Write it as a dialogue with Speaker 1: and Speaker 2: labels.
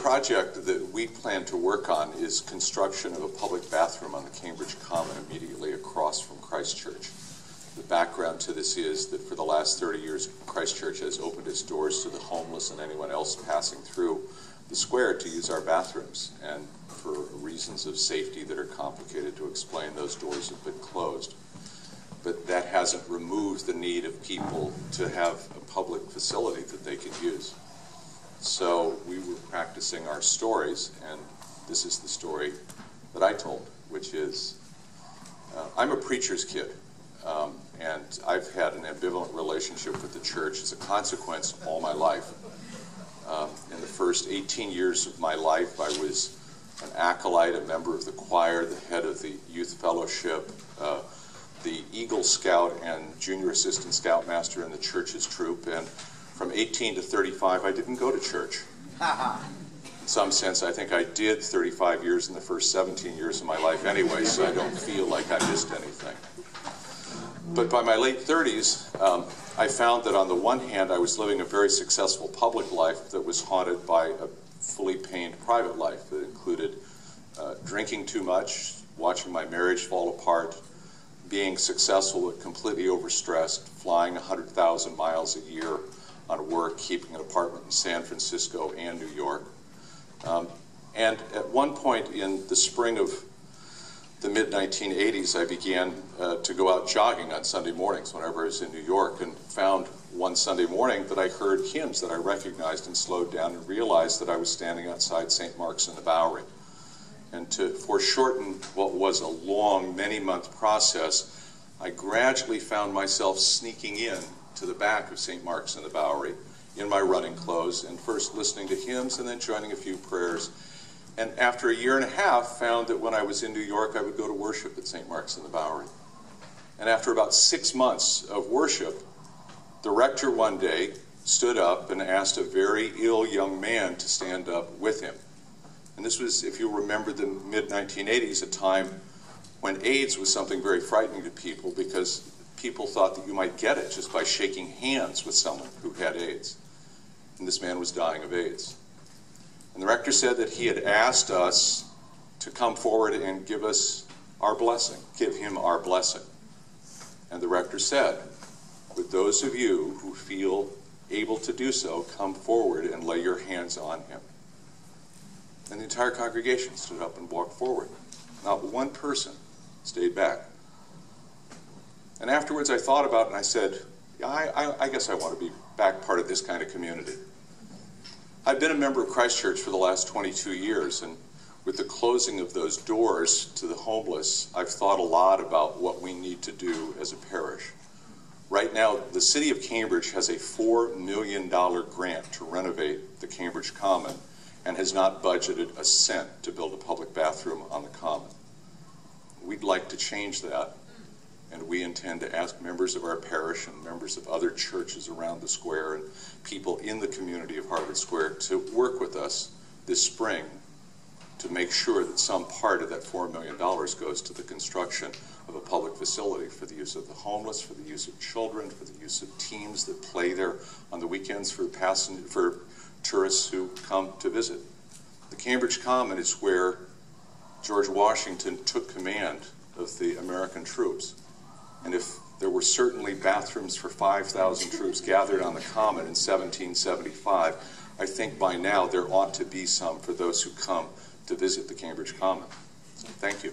Speaker 1: project that we plan to work on is construction of a public bathroom on the Cambridge Common immediately across from Christ Church. The background to this is that for the last 30 years, Christ Church has opened its doors to the homeless and anyone else passing through the square to use our bathrooms. And for reasons of safety that are complicated to explain, those doors have been closed. But that hasn't removed the need of people to have a public facility that they can use. So we were practicing our stories, and this is the story that I told, which is, I'm a preacher's kid, and I've had an ambivalent relationship with the church as a consequence all my life. In the first 18 years of my life, I was an acolyte, a member of the choir, the head of the youth fellowship, the Eagle Scout and junior assistant scoutmaster in the church's troop, and from 18 to 35, I didn't go to church. In some sense, I think I did 35 years in the first 17 years of my life anyway, so I don't feel like I missed anything. But by my late 30s, I found that on the one hand, I was living a very successful public life that was haunted by a fully pained private life that included drinking too much, watching my marriage fall apart, being successful but completely overstressed, flying 100,000 miles a year on work, keeping an apartment in San Francisco and New York. And at one point in the spring of the mid-1980s, I began to go out jogging on Sunday mornings whenever I was in New York, and found one Sunday morning that I heard hymns that I recognized and slowed down and realized that I was standing outside St. Mark's in the Bowery. And to foreshorten what was a long, many-month process, I gradually found myself sneaking in to the back of St. Mark's in the Bowery in my running clothes, and first listening to hymns and then joining a few prayers. And after a year and a half, found that when I was in New York, I would go to worship at St. Mark's in the Bowery. And after about 6 months of worship, the rector one day stood up and asked a very ill young man to stand up with him. And this was, if you remember, the mid-1980s, a time when AIDS was something very frightening to people, because people thought that you might get it just by shaking hands with someone who had AIDS. And this man was dying of AIDS. And the rector said that he had asked us to come forward and give us our blessing, give him our blessing. And the rector said, would those of you who feel able to do so come forward and lay your hands on him? And the entire congregation stood up and walked forward. Not one person stayed back. And afterwards I thought about it and I said, yeah, I guess I want to be back part of this kind of community. I've been a member of Christ Church for the last 22 years, and with the closing of those doors to the homeless, I've thought a lot about what we need to do as a parish. Right now, the city of Cambridge has a $4 million grant to renovate the Cambridge Common and has not budgeted a cent to build a public bathroom on the Common. We'd like to change that, and we intend to ask members of our parish and members of other churches around the square and people in the community of Harvard Square to work with us this spring to make sure that some part of that $4 million goes to the construction of a public facility for the use of the homeless, for the use of children, for the use of teams that play there on the weekends, for tourists who come to visit. The Cambridge Common is where George Washington took command of the American troops. And if there were certainly bathrooms for 5,000 troops gathered on the Common in 1775, I think by now there ought to be some for those who come to visit the Cambridge Common. Thank you.